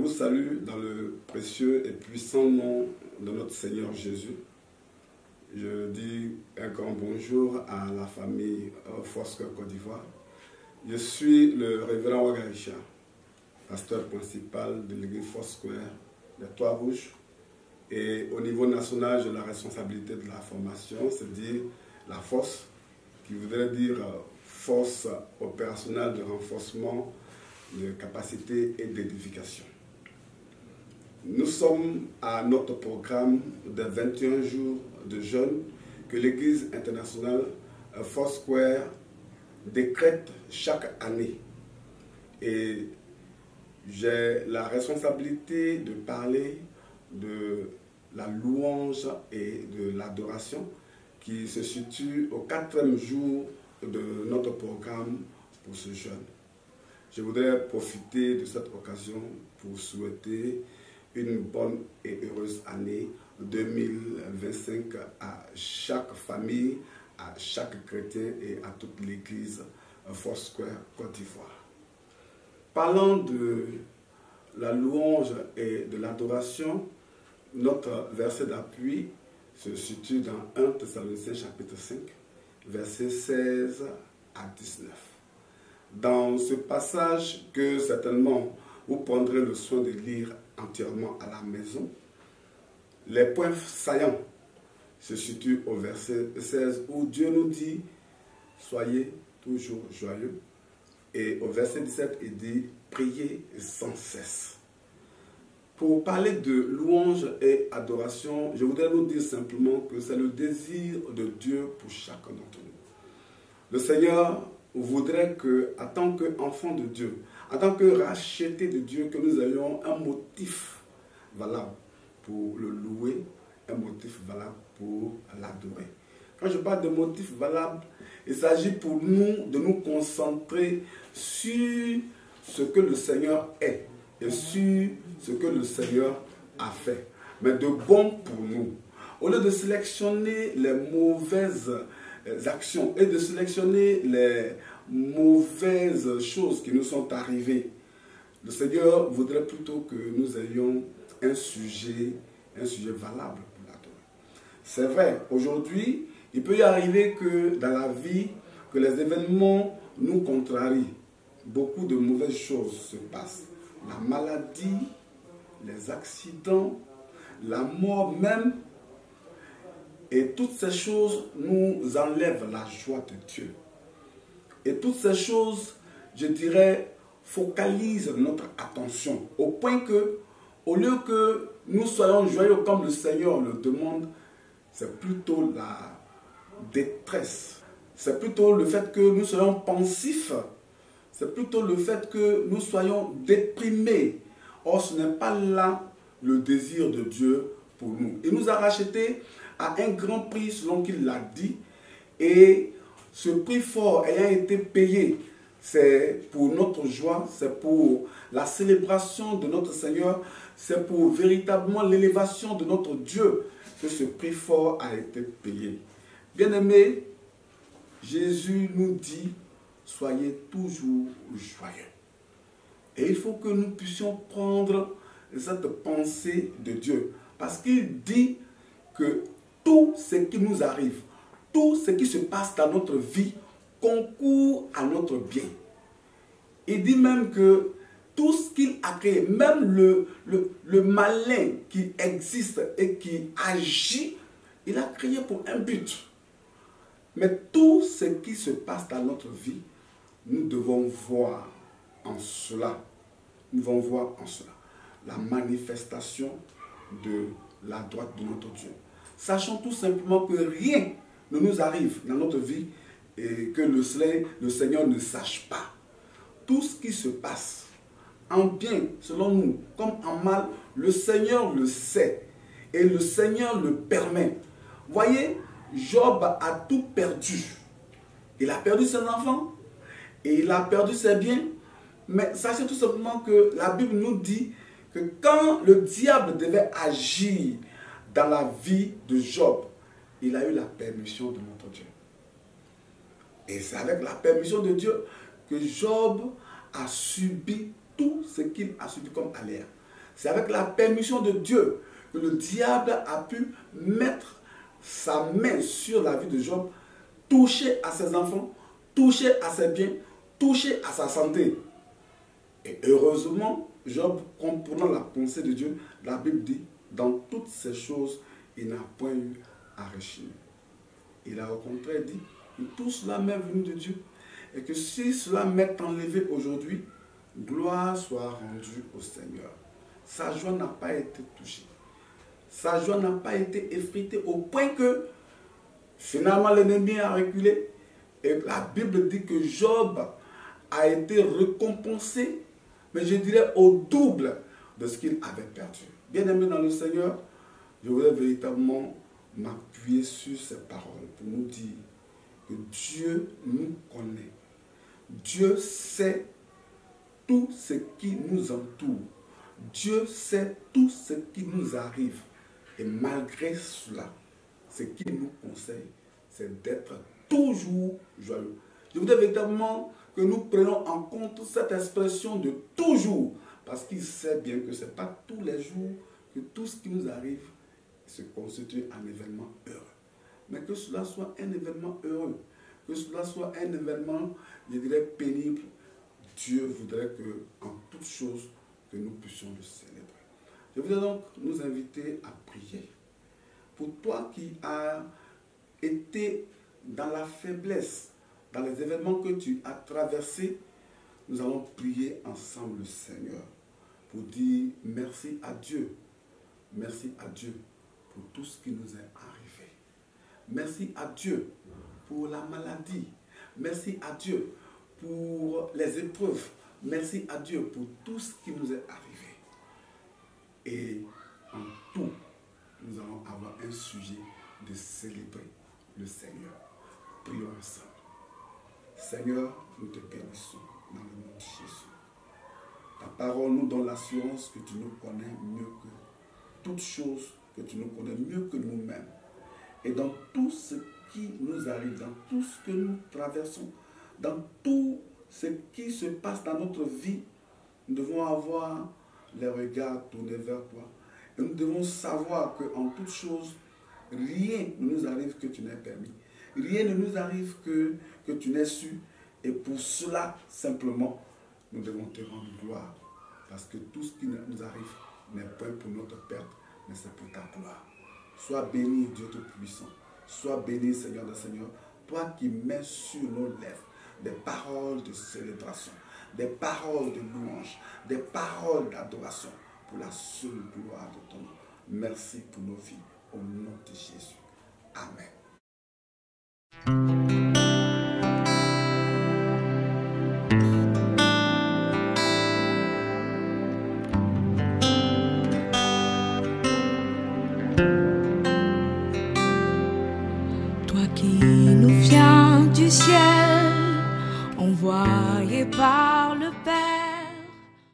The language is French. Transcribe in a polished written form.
vous salue dans le précieux et puissant nom de notre Seigneur Jésus. Je dis un grand bonjour à la famille Foursquare Côte d'Ivoire. Je suis le révérend Wagaïcha, pasteur principal de l'église Foursquare des Trois-Rouges. Et au niveau national, j'ai la responsabilité de la formation, c'est-à-dire la force, qui voudrait dire force opérationnelle de renforcement de capacité et d'édification. Nous sommes à notre programme de 21 jours de jeûne que l'Église internationale Foursquare décrète chaque année. Et j'ai la responsabilité de parler de la louange et de l'adoration qui se situe au 4e jour de notre programme pour ce jeûne. Je voudrais profiter de cette occasion pour souhaiter une bonne et heureuse année 2025 à chaque famille, à chaque chrétien et à toute l'église Foursquare Côte d'Ivoire. Parlant de la louange et de l'adoration, notre verset d'appui se situe dans 1 Thessaloniciens chapitre 5, versets 16 à 19. Dans ce passage que certainement vous prendrez le soin de lire entièrement à la maison, les points saillants se situent au verset 16 où Dieu nous dit « Soyez toujours joyeux » et au verset 17 il dit « Priez sans cesse ». Pour parler de louange et adoration, je voudrais nous dire simplement que c'est le désir de Dieu pour chacun d'entre nous. Le Seigneur voudrait que, en tant qu'enfant de Dieu, en tant que racheté de Dieu, que nous ayons un motif valable pour le louer, un motif valable pour l'adorer. Quand je parle de motif valable, il s'agit pour nous de nous concentrer sur ce que le Seigneur est et sur ce que le Seigneur a fait, mais de bon pour nous. Au lieu de sélectionner les mauvaises actions et de sélectionner les mauvaises choses qui nous sont arrivées, le Seigneur voudrait plutôt que nous ayons un sujet valable pour l'adorer. C'est vrai, aujourd'hui, il peut y arriver que dans la vie, que les événements nous contrarient. Beaucoup de mauvaises choses se passent. La maladie, les accidents, la mort même. Et toutes ces choses nous enlèvent la joie de Dieu. Et toutes ces choses, je dirais, focalisent notre attention. Au point que, au lieu que nous soyons joyeux comme le Seigneur le demande, c'est plutôt la détresse. C'est plutôt le fait que nous soyons pensifs. C'est plutôt le fait que nous soyons déprimés. Or, ce n'est pas là le désir de Dieu pour nous. Il nous a rachetés à un grand prix selon qu'il l'a dit. Et ce prix fort ayant été payé, c'est pour notre joie, c'est pour la célébration de notre Seigneur, c'est pour véritablement l'élévation de notre Dieu que ce prix fort a été payé. Bien-aimés, Jésus nous dit, soyez toujours joyeux. Et il faut que nous puissions prendre cette pensée de Dieu. Parce qu'il dit que tout ce qui nous arrive, tout ce qui se passe dans notre vie concourt à notre bien. Il dit même que tout ce qu'il a créé, même le malin qui existe et qui agit, il a créé pour un but. Mais tout ce qui se passe dans notre vie, nous devons voir en cela. Nous devons voir en cela la manifestation de la droite de notre Dieu. Sachons tout simplement que rien ne nous arrive dans notre vie et que le Seigneur ne sache pas. Tout ce qui se passe, en bien, selon nous, comme en mal, le Seigneur le sait et le Seigneur le permet. Voyez, Job a tout perdu. Il a perdu ses enfants et il a perdu ses biens. Mais sachez tout simplement que la Bible nous dit que quand le diable devait agir dans la vie de Job, il a eu la permission de notre Dieu. Et c'est avec la permission de Dieu que Job a subi tout ce qu'il a subi comme aléa. C'est avec la permission de Dieu que le diable a pu mettre sa main sur la vie de Job, toucher à ses enfants, toucher à ses biens, toucher à sa santé. Et heureusement, Job, comprenant la pensée de Dieu, la Bible dit, dans toutes ces choses, il n'a point eu à rechigner. Il a au contraire dit que tout cela m'est venu de Dieu et que si cela m'est enlevé aujourd'hui, gloire soit rendue au Seigneur. Sa joie n'a pas été touchée. Sa joie n'a pas été effritée au point que finalement l'ennemi a reculé. Et la Bible dit que Job a été récompensé, mais je dirais au double de ce qu'il avait perdu. Bien-aimé dans le Seigneur, je voudrais véritablement m'appuyer sur ces paroles pour nous dire que Dieu nous connaît. Dieu sait tout ce qui nous entoure. Dieu sait tout ce qui nous arrive. Et malgré cela, ce qu'il nous conseille, c'est d'être toujours joyeux. Je voudrais véritablement que nous prenions en compte cette expression de toujours, parce qu'il sait bien que ce n'est pas tous les jours que tout ce qui nous arrive se constitue un événement heureux. Mais que cela soit un événement heureux, que cela soit un événement, je dirais, pénible, Dieu voudrait que, en toutes choses, que nous puissions le célébrer. Je voudrais donc nous inviter à prier. Pour toi qui as été dans la faiblesse, dans les événements que tu as traversés, nous allons prier ensemble le Seigneur pour dire merci à Dieu. Merci à Dieu pour tout ce qui nous est arrivé. Merci à Dieu pour la maladie. Merci à Dieu pour les épreuves. Merci à Dieu pour tout ce qui nous est arrivé. Et en tout, nous allons avoir un sujet de célébrer le Seigneur. Prions ensemble. Seigneur, nous te bénissons dans le nom de Jésus. Ta parole nous donne l'assurance que tu nous connais mieux que toutes choses, que tu nous connais mieux que nous-mêmes. Et dans tout ce qui nous arrive, dans tout ce que nous traversons, dans tout ce qui se passe dans notre vie, nous devons avoir les regards tournés vers toi. Et nous devons savoir qu'en toutes choses, rien ne nous arrive que tu n'aies permis. Rien ne nous arrive que tu n'aies su. Et pour cela, simplement, nous devons te rendre gloire. Parce que tout ce qui nous arrive n'est pas pour notre perte, mais c'est pour ta gloire. Sois béni, Dieu Tout-Puissant. Sois béni, Seigneur des Seigneurs. Toi qui mets sur nos lèvres des paroles de célébration, des paroles de louange, des paroles d'adoration pour la seule gloire de ton nom. Merci pour nos vies. Au nom de Jésus. Amen. Toi qui nous viens du ciel, envoyé par